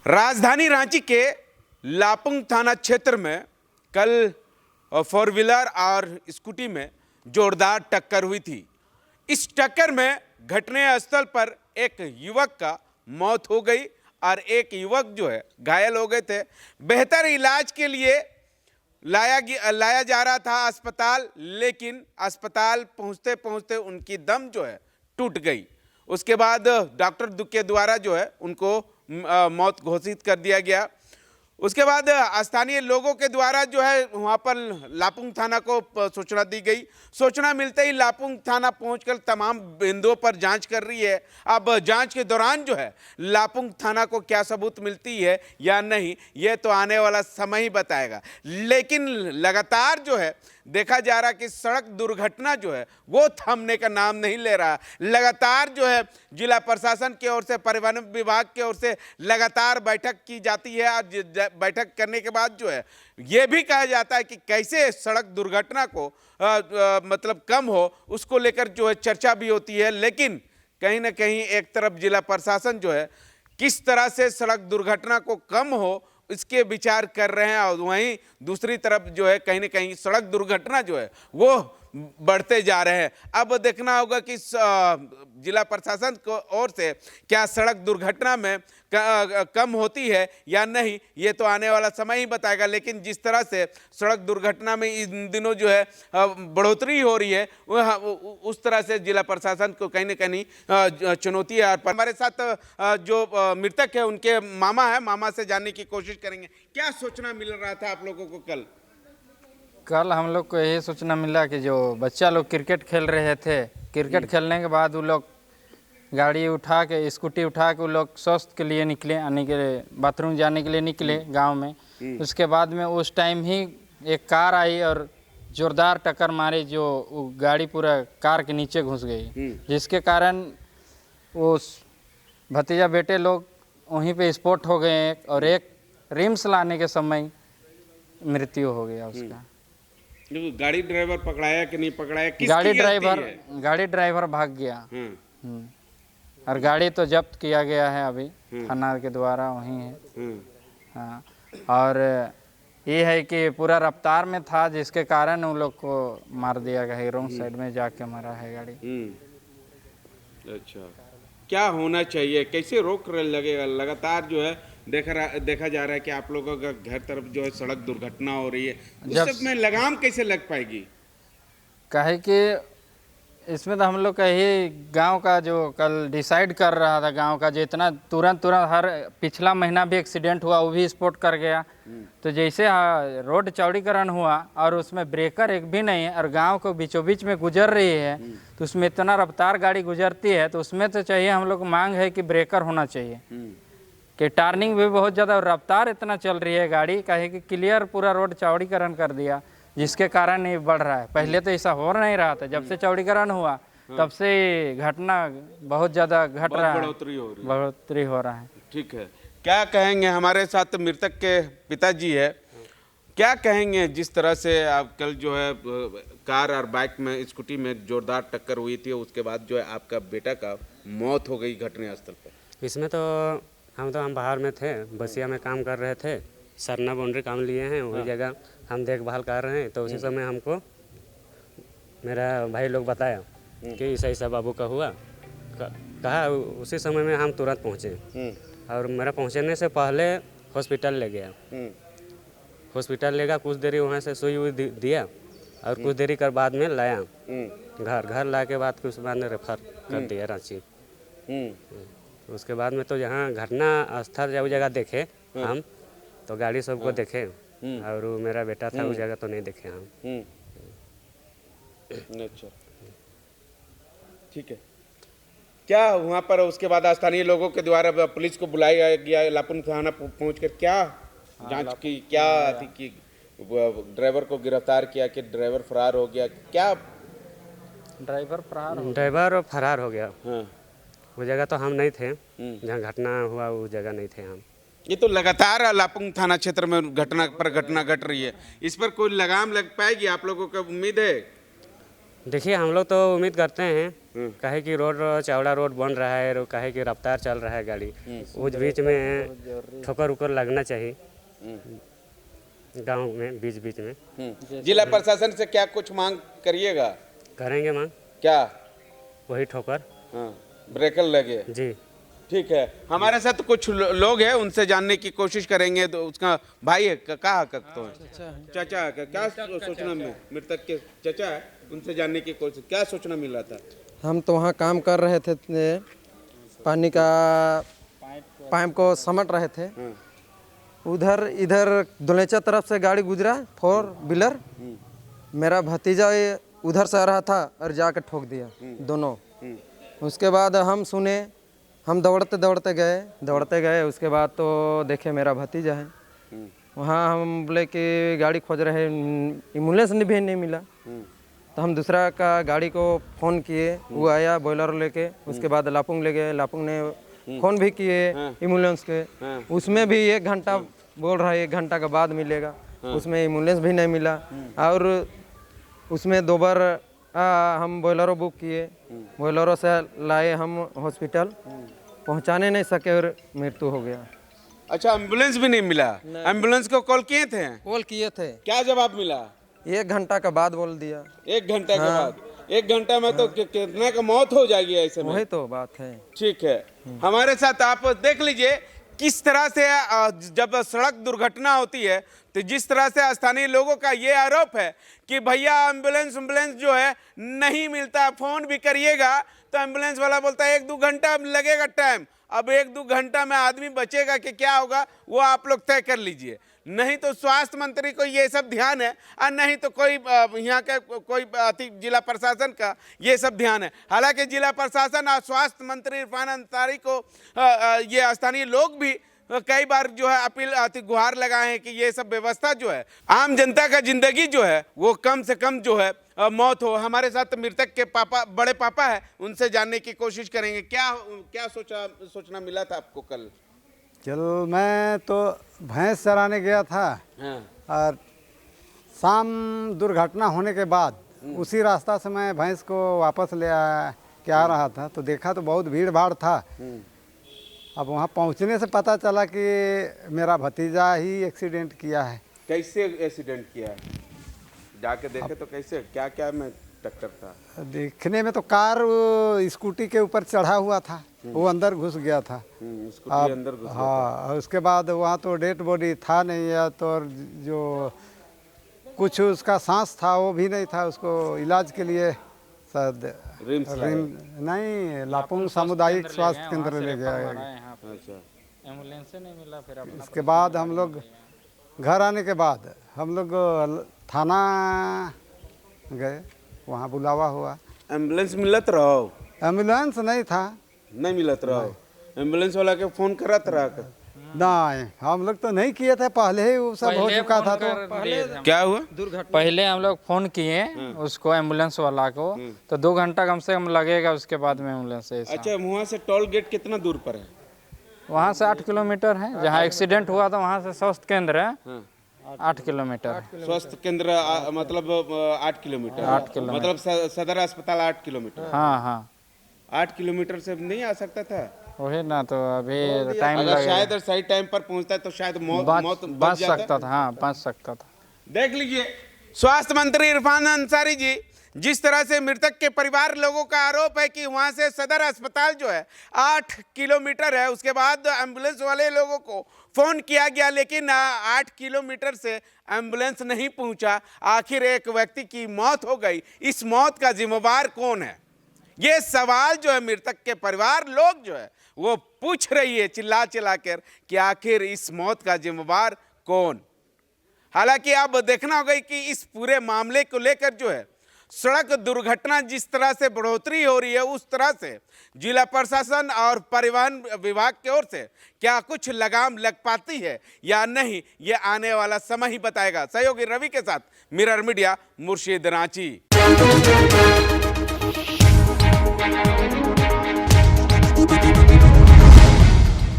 राजधानी रांची के लापुंग थाना क्षेत्र में कल फोर व्हीलर और स्कूटी में जोरदार टक्कर हुई थी। इस टक्कर में घटना स्थल पर एक युवक का मौत हो गई और एक युवक जो है घायल हो गए थे। बेहतर इलाज के लिए लाया जा रहा था अस्पताल, लेकिन अस्पताल पहुंचते पहुंचते उनकी दम जो है टूट गई। उसके बाद डॉक्टर के द्वारा जो है उनको मौत घोषित कर दिया गया। उसके बाद स्थानीय लोगों के द्वारा जो है वहाँ पर लापुंग थाना को सूचना दी गई। सूचना मिलते ही लापुंग थाना पहुंचकर तमाम बिंदुओं पर जांच कर रही है। अब जांच के दौरान जो है लापुंग थाना को क्या सबूत मिलती है या नहीं, ये तो आने वाला समय ही बताएगा। लेकिन लगातार जो है देखा जा रहा है कि सड़क दुर्घटना जो है वो थमने का नाम नहीं ले रहा। लगातार जो है जिला प्रशासन की ओर से, परिवहन विभाग की ओर से लगातार बैठक की जाती है और बैठक करने के बाद जो है ये भी कहा जाता है कि कैसे सड़क दुर्घटना को मतलब कम हो, उसको लेकर जो है चर्चा भी होती है। लेकिन कहीं ना कहीं एक तरफ जिला प्रशासन जो है किस तरह से सड़क दुर्घटना को कम हो इसके विचार कर रहे हैं, और वहीं दूसरी तरफ जो है कहीं ना कहीं सड़क दुर्घटना जो है वो बढ़ते जा रहे हैं। अब देखना होगा कि जिला प्रशासन को ओर से क्या सड़क दुर्घटना में कम होती है या नहीं, ये तो आने वाला समय ही बताएगा। लेकिन जिस तरह से सड़क दुर्घटना में इन दिनों जो है बढ़ोतरी हो रही है, उस तरह से जिला प्रशासन को कहीं ना कहीं चुनौती है। और हमारे साथ जो मृतक है उनके मामा है, मामा से जानने की कोशिश करेंगे क्या सूचना मिल रहा था आप लोगों को। कल हम लोग को यही सूचना मिला कि जो बच्चा लोग क्रिकेट खेल रहे थे, क्रिकेट खेलने के बाद वो लोग गाड़ी उठा के, स्कूटी उठा के वो लोग स्वास्थ्य के लिए निकले, आने के लिए बाथरूम जाने के लिए निकले गांव में। उसके बाद में उस टाइम ही एक कार आई और जोरदार टक्कर मारी, जो वो गाड़ी पूरा कार के नीचे घुस गई, जिसके कारण वो भतीजा बेटे लोग वहीं पे स्पॉट हो गए और एक रिम्स लाने के समय मृत्यु हो गया उसका। गाड़ी ड्राइवर पकड़ाया कि नहीं पकड़ाया? गाड़ी ड्राइवर भाग गया। और गाड़ी तो जब्त किया गया है अभी थाना के द्वारा, वहीं है। हाँ, और ये है कि पूरा रफ्तार में था जिसके कारण उन लोग को मार दिया गया है, रॉन्ग साइड में जाके मारा है गाड़ी। अच्छा, क्या होना चाहिए, कैसे रोक लगेगा? लगातार जो है देखा जा रहा है कि आप लोगों का घर तरफ जो है सड़क दुर्घटना हो रही है, उस सब में लगाम कैसे लग पाएगी? कहे कि इसमें तो हम लोग का ही गांव का जो कल डिसाइड कर रहा था, गांव का जो इतना तुरंत हर पिछला महीना भी एक्सीडेंट हुआ, वो भी स्पॉट कर गया। तो जैसे रोड चौड़ीकरण हुआ और उसमें ब्रेकर एक भी नहीं है और गांव को बीचों बीच में गुजर रही है, तो उसमें इतना रफ्तार गाड़ी गुजरती है, तो उसमें तो चाहिए, हम लोग मांग है कि ब्रेकर होना चाहिए। कि टर्निंग भी बहुत ज़्यादा, रफ्तार इतना चल रही है गाड़ी, कहे कि क्लियर पूरा रोड चौड़ीकरण कर दिया, जिसके कारण ये बढ़ रहा है। पहले तो ऐसा हो नहीं रहा था, जब से चौड़ीकरण हुआ तब से घटना बहुत ज़्यादा घट रहा है, बढ़ोतरी हो रहा है। ठीक है, क्या कहेंगे? हमारे साथ मृतक के पिताजी है, क्या कहेंगे जिस तरह से आप कल जो है कार और बाइक में, स्कूटी में जोरदार टक्कर हुई थी, उसके बाद जो है आपका बेटा का मौत हो गई घटनास्थल पर? इसमें तो हम बाहर में थे, बसिया में काम कर रहे थे, सरना बाउंड्री काम लिए हैं, वही जगह हम देखभाल कर रहे हैं। तो उसी समय हमको मेरा भाई लोग बताया कि ऐसा ऐसा बाबू का हुआ, कहा। उसी समय में हम तुरंत पहुँचे और मेरा पहुँचने से पहले हॉस्पिटल ले गया। हॉस्पिटल ले गया, कुछ देरी वहाँ से सुई हुई दिया और कुछ देरी कर बाद में लाया घर ला के बाद कुछ बाद में रेफर कर दिया रांची। उसके बाद में तो जहाँ घटना स्थल जब जगह देखे हम, तो गाड़ी सबको देखे और मेरा बेटा था उस जगह तो नहीं देखे हम। अच्छा, ठीक है। क्या वहाँ पर उसके बाद स्थानीय लोगों के द्वारा पुलिस को बुलाया गया, लापुंग थाना पहुँचकर क्या जांच की, क्या थी कि ड्राइवर को गिरफ्तार किया कि ड्राइवर फरार हो गया? क्या ड्राइवर फरार हो गया। वो जगह तो हम नहीं थे, जहाँ घटना हुआ उस जगह नहीं थे हम। ये तो लगातार लापुंग थाना क्षेत्र में घटना घट रही है, इस पर कोई लगाम लग पाएगी? आप लोगों को उम्मीद है? देखिए, हम लोग तो उम्मीद करते हैं काहे कि रोड चौड़ा रोड बन रहा है, काहे कि रफ्तार चल रहा है गाड़ी, उस बीच में ठोकर उकर लगना चाहिए गांव में बीच बीच में। जिला प्रशासन से क्या कुछ मांग करिएगा? करेंगे मांग, क्या? वही ठोकर। हाँ, ब्रेकर लगे। जी ठीक है, हमारे साथ कुछ लोग हैं, उनसे जानने की कोशिश करेंगे। तो उसका भाई है, कहाँ का तो चाचा है, क्या सोचना में मृतक के चाचा है, उनसे जानने की कोशिश, क्या सोचना मिल रहा था? हम तो वहाँ काम कर रहे थे, पानी का पाइप को समट रहे थे। उधर इधर दुलेचा तरफ से गाड़ी गुजरा, 4 व्हीलर। मेरा भतीजा ये उधर से आ रहा था और जाकर ठोक दिया दोनों। उसके बाद हम सुने, हम दौड़ते गए। उसके बाद तो देखे मेरा भतीजा है वहाँ। हम बोले कि गाड़ी खोज रहे, एम्बुलेंस भी नहीं मिला। तो हम दूसरा का गाड़ी को फ़ोन किए, वो आया बॉयलर लेके। उसके बाद लापुंग ले गए, लापुंग ने फ़ोन भी किए एम्बुलेंस के। उसमें भी 1 घंटा बोल रहा है, 1 घंटा के बाद मिलेगा। उसमें एम्बुलेंस भी नहीं मिला। और उसमें 2 बार हम बॉयलरों बुक किए, बॉयलरों से लाए हम हॉस्पिटल, पहुंचाने नहीं सके और मृत्यु हो गया। अच्छा, एम्बुलेंस भी नहीं मिला? एम्बुलेंस को कॉल किए थे? कॉल किए थे। क्या जवाब मिला? 1 घंटा के बाद बोल दिया। 1 घंटा के बाद? 1 घंटा में तो कितना का मौत हो जाएगी ऐसे में। वही तो बात है। ठीक है, हमारे साथ आप देख लीजिए किस तरह से जब सड़क दुर्घटना होती है तो जिस तरह से स्थानीय लोगों का ये आरोप है कि भैया एम्बुलेंस जो है नहीं मिलता, फोन भी करिएगा तो एम्बुलेंस वाला बोलता है 1-2 घंटा लगेगा टाइम। अब 1-2 घंटा में आदमी बचेगा कि क्या होगा वो आप लोग तय कर लीजिए। नहीं तो स्वास्थ्य मंत्री को ये सब ध्यान है और नहीं तो कोई यहाँ का कोई जिला प्रशासन का ये सब ध्यान है। हालांकि जिला प्रशासन और स्वास्थ्य मंत्री इरफान अंसारी को ये स्थानीय लोग भी कई बार जो है अपील गुहार लगाए हैं कि ये सब व्यवस्था जो है आम जनता का जिंदगी जो है वो कम से कम जो है मौत हो। हमारे साथ मृतक के पापा, बड़े पापा है, उनसे जानने की कोशिश करेंगे। क्या सोचना मिला था आपको कल? चलो, मैं तो भैंस चराने गया था। हाँ। और शाम दुर्घटना होने के बाद उसी रास्ता से मैं भैंस को वापस ले आ रहा था तो देखा तो बहुत भीड़ भाड़ था। अब वहाँ पहुँचने से पता चला कि मेरा भतीजा ही एक्सीडेंट किया है। कैसे एक्सीडेंट किया है? जाके देखे तो कैसे, क्या में टक्कर था? देखने में तो कार स्कूटी के ऊपर चढ़ा हुआ था, वो अंदर घुस गया था। स्कूटी अंदर घुस गया था। हाँ, और उसके बाद वहाँ तो डेड बॉडी था नहीं, या तो जो कुछ उसका सांस था वो भी नहीं था। उसको इलाज के लिए शायद नहीं, लापुंग सामुदायिक स्वास्थ्य केंद्र ले गया। अच्छा, एम्बुलेंस नहीं मिला। फिर इसके बाद हम लोग घर आने के बाद हम लोग थाना गए, वहाँ बुलावा हुआ। एम्बुलेंस मिलत रहो? एम्बुलेंस नहीं था। नहीं मिलत रहो? एम्बुलेंस वाला के फोन करत रहा? नहीं, हम लोग तो नहीं किए थे, पहले ही वो सब हो चुका था। तो क्या हुआ? पहले हम लोग फोन किए उसको, एम्बुलेंस वाला को, तो 2 घंटा कम से कम लगेगा, उसके बाद में एम्बुलेंस से। अच्छा, वहाँ से टोल गेट कितना दूर पर है? वहाँ से 8 किलोमीटर है। जहाँ एक्सीडेंट हुआ था वहाँ से स्वास्थ्य केंद्र है 8 किलोमीटर। स्वास्थ्य केंद्र मतलब 8 किलोमीटर? 8 किलोमीटर मतलब सदर अस्पताल 8 किलोमीटर? हाँ। 8 किलोमीटर से नहीं आ सकता था? वही ना, तो अभी टाइम अगर शायद सही टाइम पर पहुंचता है तो शायद मौत बच सकता था। हाँ, बच सकता था। देख लीजिए, स्वास्थ्य मंत्री इरफान अंसारी जी, जिस तरह से मृतक के परिवार लोगों का आरोप है कि वहां से सदर अस्पताल जो है 8 किलोमीटर है, उसके बाद एम्बुलेंस वाले लोगों को फोन किया गया लेकिन 8 किलोमीटर से एम्बुलेंस नहीं पहुंचा। आखिर एक व्यक्ति की मौत हो गई, इस मौत का जिम्मेवार कौन है? ये सवाल जो है मृतक के परिवार लोग जो है वो पूछ रही है चिल्ला कर कि आखिर इस मौत का जिम्मेवार कौन? हालांकि अब देखना होगा कि इस पूरे मामले को लेकर जो है सड़क दुर्घटना जिस तरह से बढ़ोतरी हो रही है उस तरह से जिला प्रशासन और परिवहन विभाग की ओर से क्या कुछ लगाम लग पाती है या नहीं, ये आने वाला समय ही बताएगा। सहयोगी रवि के साथ मिरर मीडिया, मुर्शिद रांची।